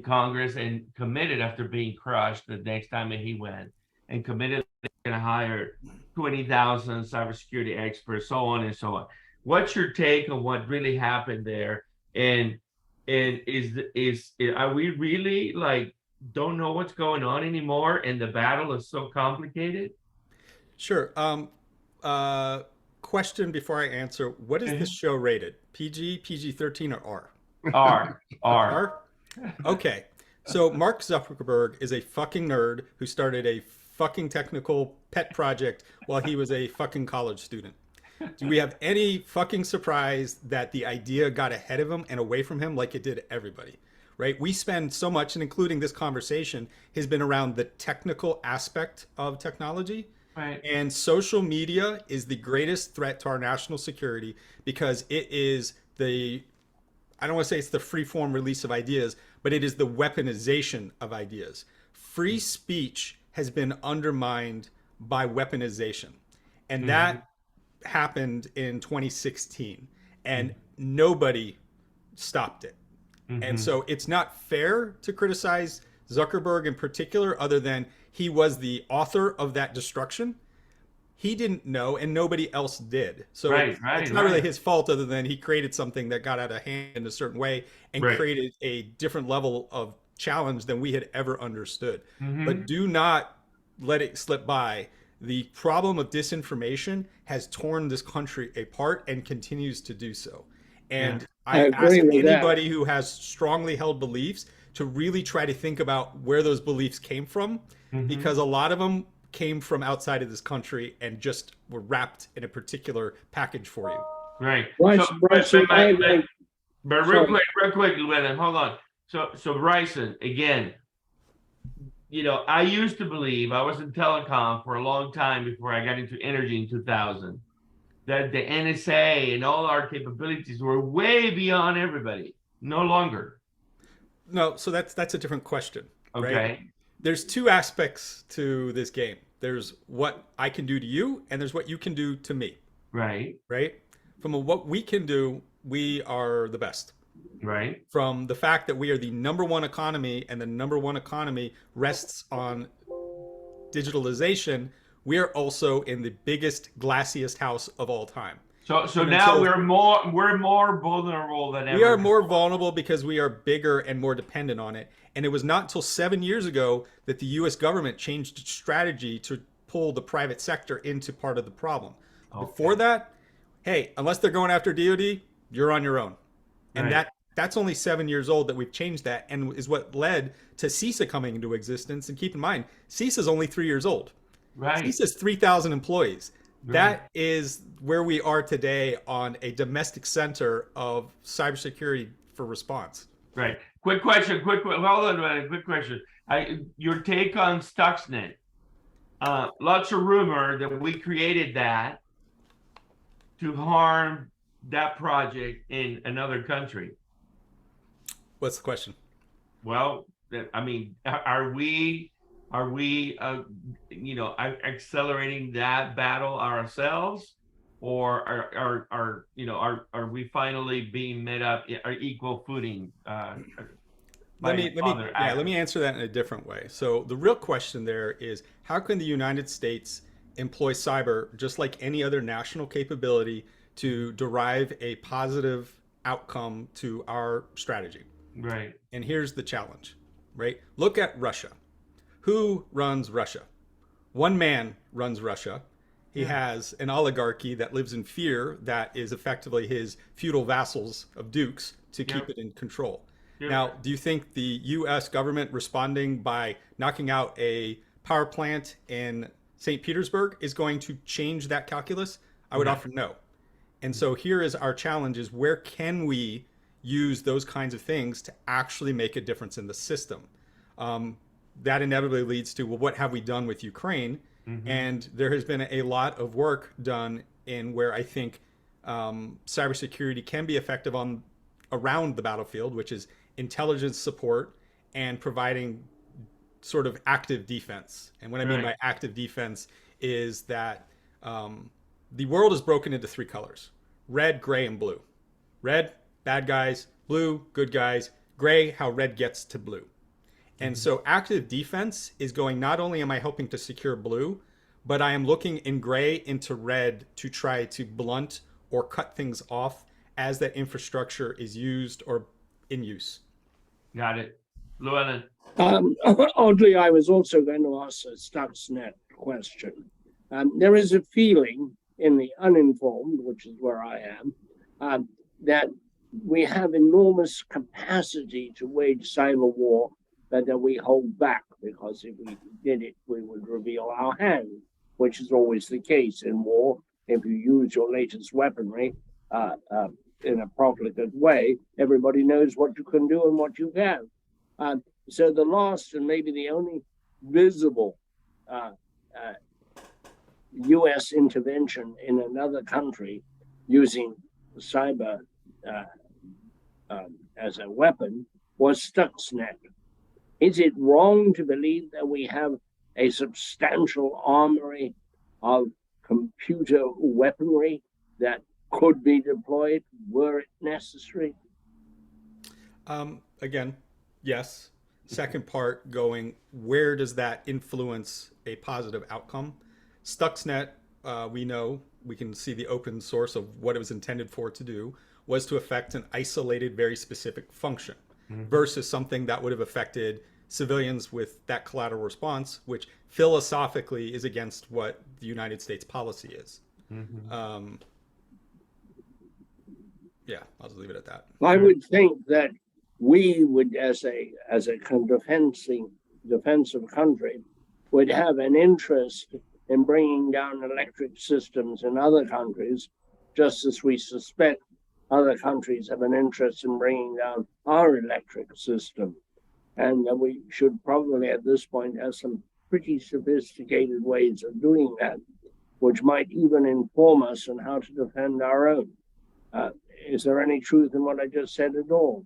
Congress and committed, after being crushed the next time that he went, and committed they're going to hire 20,000 cybersecurity experts, so on and so on. What's your take on what really happened there? And are we really like don't know what's going on anymore, and the battle is so complicated. Sure. Question before I answer: what is this show rated? PG, PG-13, or R? R. R. Okay. So Mark Zuckerberg is a fucking nerd who started a fucking technical pet project while he was a fucking college student. Do we have any fucking surprise that the idea got ahead of him and away from him like it did everybody? Right? We spend so much, and including this conversation, has been around the technical aspect of technology. Right. And social media is the greatest threat to our national security because it is I don't want to say it's the free form release of ideas, but it is the weaponization of ideas. Free speech has been undermined by weaponization. And that happened in 2016, and nobody stopped it. And so it's not fair to criticize Zuckerberg in particular, other than he was the author of that destruction. He didn't know, and nobody else did. So it's not really his fault, other than he created something that got out of hand in a certain way and created a different level of challenge than we had ever understood. But do not let it slip by. The problem of disinformation has torn this country apart and continues to do so. And I ask anybody who has strongly held beliefs to really try to think about where those beliefs came from, because a lot of them came from outside of this country and just were wrapped in a particular package for you. Right. Bryson, But real quick, Llewellyn, hold on. So Bryson, again, I used to believe, I was in telecom for a long time before I got into energy in 2000, that the NSA and all our capabilities were way beyond everybody. No longer. No, so that's a different question. Okay. Right? There's two aspects to this game. There's what I can do to you, and there's what you can do to me. Right. Right? From what we can do, we are the best. Right. From the fact that we are the #1 economy, and the #1 economy rests on digitalization, we are also in the biggest, glassiest house of all time. So now we're more vulnerable than ever. We are more vulnerable because we are bigger and more dependent on it. And it was not until 7 years ago that the US government changed its strategy to pull the private sector into part of the problem. Okay. Before that, hey, unless they're going after DoD, you're on your own. And that's only 7 years old that we've changed that, and is what led to CISA coming into existence. And keep in mind, CISA is only 3 years old. Right. CISA is 3,000 employees. That is where we are today on a domestic center of cybersecurity for response. Right. Quick question. Hold on. Quick question. Your take on Stuxnet? Lots of rumor that we created that to harm that project in another country. What's the question? Well, I mean, are we accelerating that battle ourselves, or are we finally being met up or equal footing? Let me answer that in a different way. So the real question there is, how can the United States employ cyber just like any other national capability to derive a positive outcome to our strategy? Right. And here's the challenge, right? Look at Russia. Who runs Russia? One man runs Russia. He has an oligarchy that lives in fear, that is effectively his feudal vassals of dukes to keep it in control. Now, do you think the US government responding by knocking out a power plant in St. Petersburg is going to change that calculus? I would offer no. And so here is our challenge: is where can we use those kinds of things to actually make a difference in the system? That inevitably leads to, well, what have we done with Ukraine? And there has been a lot of work done in where I think cybersecurity can be effective around the battlefield, which is intelligence support and providing sort of active defense. And what I mean by active defense is that the world is broken into 3 colors: red, gray, and blue. Red, bad guys; blue, good guys; gray, how red gets to blue. And so active defense is going, not only am I helping to secure blue, but I am looking in gray into red to try to blunt or cut things off as that infrastructure is used or in use. Got it. Llewellyn. Oddly, I was also going to ask a Stuxnet question. There is a feeling in the uninformed, which is where I am, that we have enormous capacity to wage cyber war, but that we hold back because if we did it, we would reveal our hand, which is always the case in war. If you use your latest weaponry in a profligate way, everybody knows what you can do and what you can. So the last and maybe the only visible U.S. intervention in another country using cyber as a weapon was Stuxnet. Is it wrong to believe that we have a substantial armory of computer weaponry that could be deployed were it necessary? Again, yes. Second part going, where does that influence a positive outcome? Stuxnet, we know, we can see the open source of what it was intended for to do, was to affect an isolated, very specific function versus something that would have affected civilians with that collateral response, which philosophically is against what the United States policy is. Yeah, I'll just leave it at that. I would think that we would, as a defensive country, would have an interest in bringing down electric systems in other countries, just as we suspect other countries have an interest in bringing down our electric system. And we should probably at this point have some pretty sophisticated ways of doing that, which might even inform us on how to defend our own. Is there any truth in what I just said at all?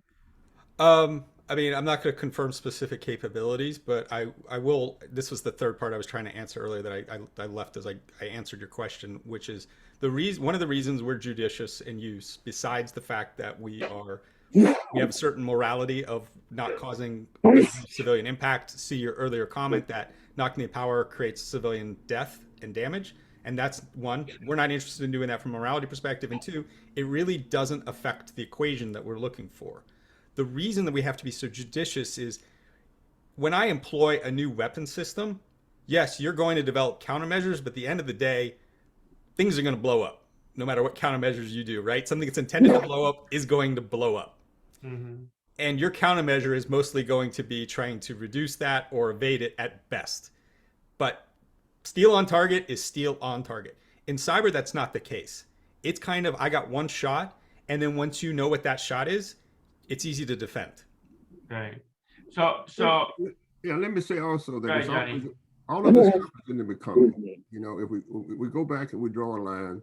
I mean, I'm not going to confirm specific capabilities, but I will. This was the third part I was trying to answer earlier that I left as I answered your question, which is one of the reasons we're judicious in use, besides the fact that we have a certain morality of not causing civilian impact. See your earlier comment that not nuclear power creates civilian death and damage. And that's one, we're not interested in doing that from a morality perspective. And two, it really doesn't affect the equation that we're looking for. The reason that we have to be so judicious is when I employ a new weapon system, yes, you're going to develop countermeasures, but at the end of the day, things are going to blow up no matter what countermeasures you do, right? Something that's intended to blow up is going to blow up. And your countermeasure is mostly going to be trying to reduce that or evade it at best. But steel on target is steel on target. In cyber, that's not the case. It's kind of, I got one shot, and then once you know what that shot is, it's easy to defend. Right. So yeah, let me say also that Right, it's all of this stuff is going to become, you know, if we go back and we draw a line,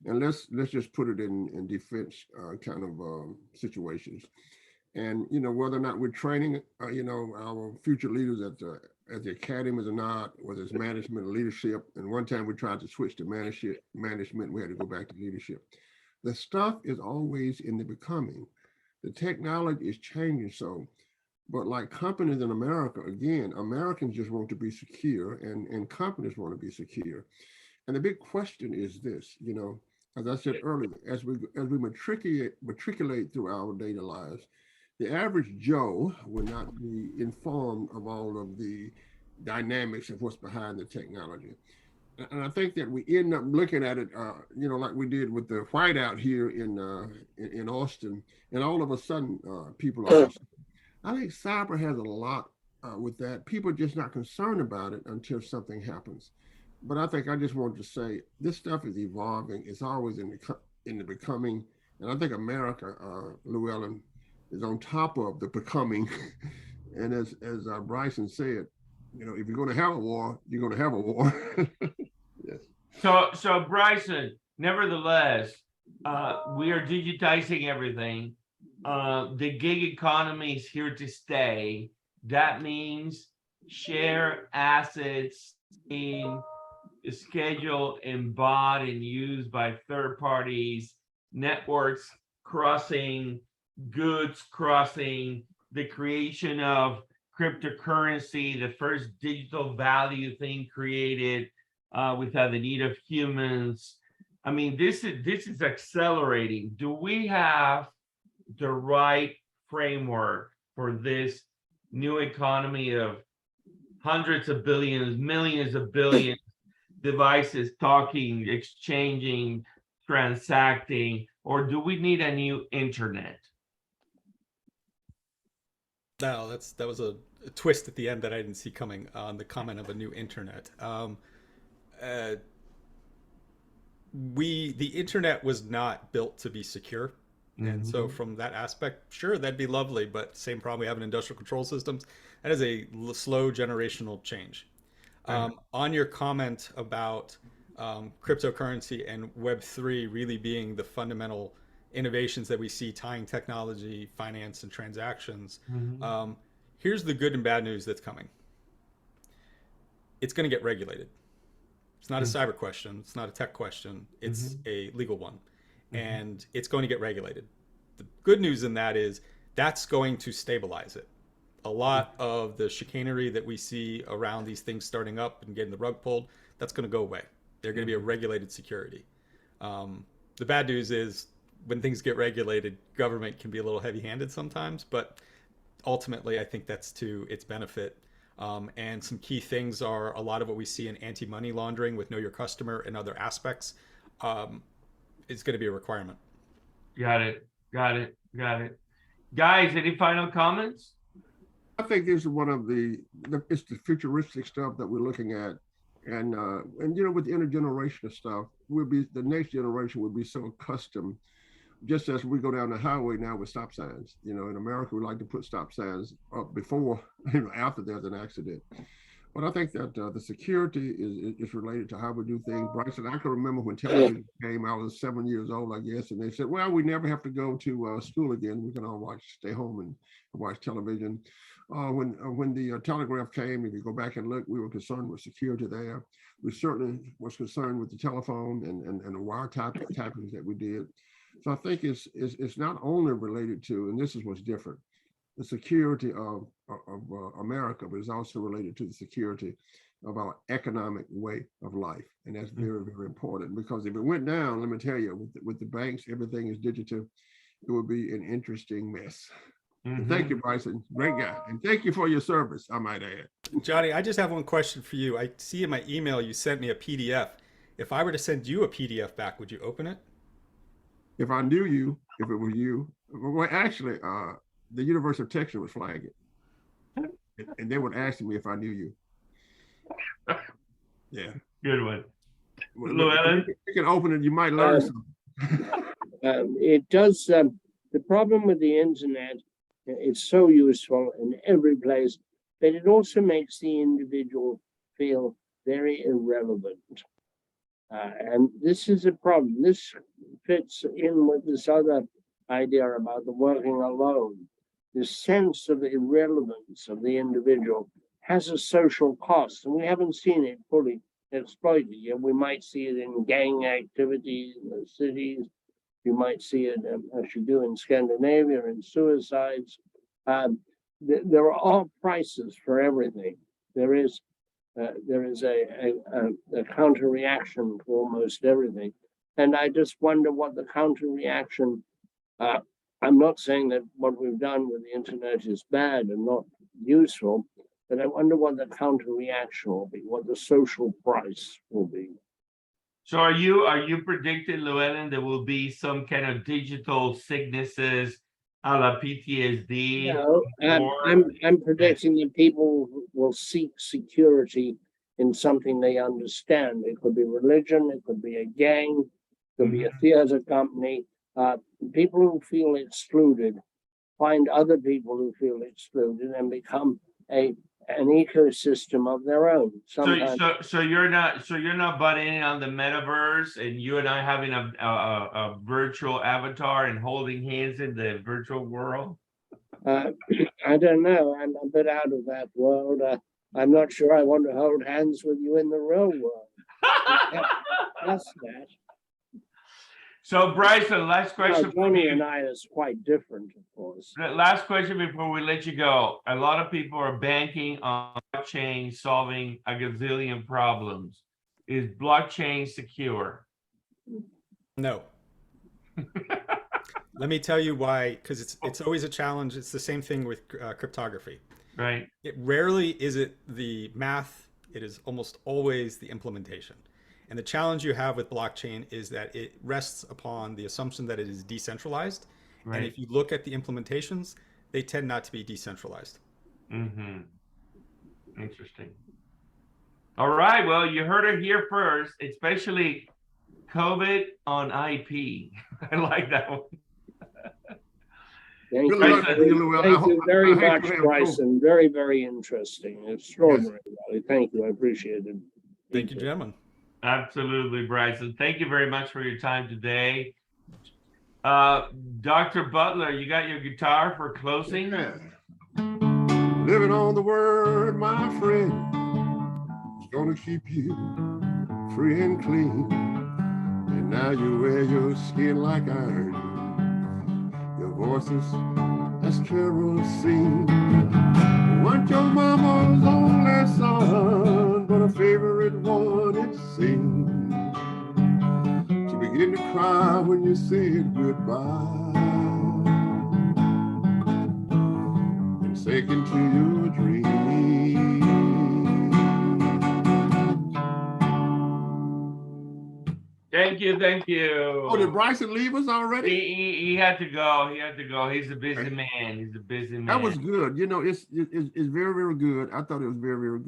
and let's just put it in defense kind of situations, and you know whether or not we're training, you know, our future leaders at the academies or not, whether it's management or leadership. And one time we tried to switch to management, we had to go back to leadership. The stuff is always in the becoming. The technology is changing so. But like companies in America, again, Americans just want to be secure and companies want to be secure. And the big question is this, you know, as I said earlier, as we matriculate through our daily lives, the average Joe would not be informed of all of the dynamics of what's behind the technology. And I think that we end up looking at it, you know, like we did with the whiteout here in Austin, and all of a sudden people are. I think cyber has a lot with that. People are just not concerned about it until something happens. But I think I just wanted to say this stuff is evolving. It's always in the becoming, and I think America, Llewellyn, is on top of the becoming. And as Bryson said, you know, if you're going to have a war, you're going to have a war. Yes. So Bryson, nevertheless, we are digitizing everything. The gig economy is here to stay. That means share assets in scheduled and bought and used by third parties, networks crossing, goods crossing, the creation of cryptocurrency, the first digital value thing created without the need of humans. I mean, this is accelerating. Do we have the right framework for this new economy of hundreds of billions, millions of billions devices talking, exchanging, transacting, or do we need a new internet? No, that was a twist at the end that I didn't see coming on the comment of a new internet. The internet was not built to be secure. And so from that aspect, sure, that'd be lovely, but same problem we have in industrial control systems. That is a slow generational change. On your comment about cryptocurrency and Web3 really being the fundamental innovations that we see tying technology, finance, and transactions, here's the good and bad news that's coming. It's going to get regulated. It's not a cyber question. It's not a tech question. It's a legal one. And it's going to get regulated. The good news in that is that's going to stabilize it. A lot of the chicanery that we see around these things starting up and getting the rug pulled, that's going to go away. They're going to be a regulated security. The bad news is when things get regulated, government can be a little heavy-handed sometimes, but ultimately I think that's to its benefit. And some key things are a lot of what we see in anti-money laundering with know your customer and other aspects. It's going to be a requirement. Got it. Guys, any final comments? I think this is one of it's the futuristic stuff that we're looking at. And with the intergenerational stuff, the next generation will be so accustomed, just as we go down the highway now with stop signs. In America, we like to put stop signs up before, after there's an accident. But I think that the security is related to how we do things. Bryson, I can remember when television came, I was 7 years old, I guess, and they said, well, we never have to go to school again. We can all stay home and watch television. When the telegraph came, if you go back and look, we were concerned with security there. We certainly was concerned with the telephone and the wiretappings that we did. So I think it's not only related to, and this is what's different, the security of America, but it's also related to the security of our economic way of life. And that's very, very important, because if it went down, let me tell you, with the banks, everything is digital, it would be an interesting mess. Thank you, Bryson. Great guy. And thank you for your service, I might add. Johnny, I just have one question for you. I see in my email you sent me a PDF. If I were to send you a PDF back, would you open it? If I knew you, if it was you, well, actually, the University of Texas would flag it. And they would ask me if I knew you. Yeah. Good one. Llewellyn? You can open it, you might learn something. It does. The problem with the internet, it's so useful in every place, but it also makes the individual feel very irrelevant. And this is a problem. This fits in with this other idea about the working alone. This sense of irrelevance of the individual has a social cost, and we haven't seen it fully exploited yet. We might see it in gang activities in the cities. You might see it, as you do in Scandinavia, in suicides. There are prices for everything. There is a counter reaction to almost everything. And I just wonder what the counter reaction, I'm not saying that what we've done with the internet is bad and not useful, but I wonder what the counter reaction will be, what the social price will be. So are you predicting, Llewellyn, there will be some kind of digital sicknesses a la PTSD? No, I'm predicting that people will seek security in something they understand. It could be religion, it could be a gang, it could be a theater company. People who feel excluded find other people who feel excluded and become an ecosystem of their own. So you're not butting in on the metaverse, and you and I having a virtual avatar and holding hands in the virtual world? I don't know. I'm a bit out of that world. I'm not sure I want to hold hands with you in the real world. That's that. So Bryson, last question. Johnny and I is quite different, of course. Last question before we let you go. A lot of people are banking on blockchain solving a gazillion problems. Is blockchain secure? No. Let me tell you why, because it's always a challenge. It's the same thing with cryptography. Right. It rarely is it the math, it is almost always the implementation. And the challenge you have with blockchain is that it rests upon the assumption that it is decentralized. And Right. if you look at the implementations, they tend not to be decentralized. Mm-hmm. Interesting. All right. Well, you heard it here first, especially COVID on IP. I like that one. Thank Good luck Bryson, to you, Llewellyn. I Thank hope- you very I hate much, to have Bryson. Very, very interesting. Extraordinary. Valley. Thank you. I appreciate it. Thank you, gentlemen. Absolutely, Bryson. Thank you very much for your time today. Dr. Butler, you got your guitar for closing? Yeah. Living on the word, my friend, is gonna keep you free and clean. And now you wear your skin like iron. Your voice is as kerosene. Want your mama's only son, but a favorite one it seems. To begin to cry when you said goodbye. And sink into your dreams. Thank you. Thank you. Oh, did Bryson leave us already? He had to go. He had to go. He's a busy man. He's a busy man. That was good. You know, it's very, very good. I thought it was very, very good.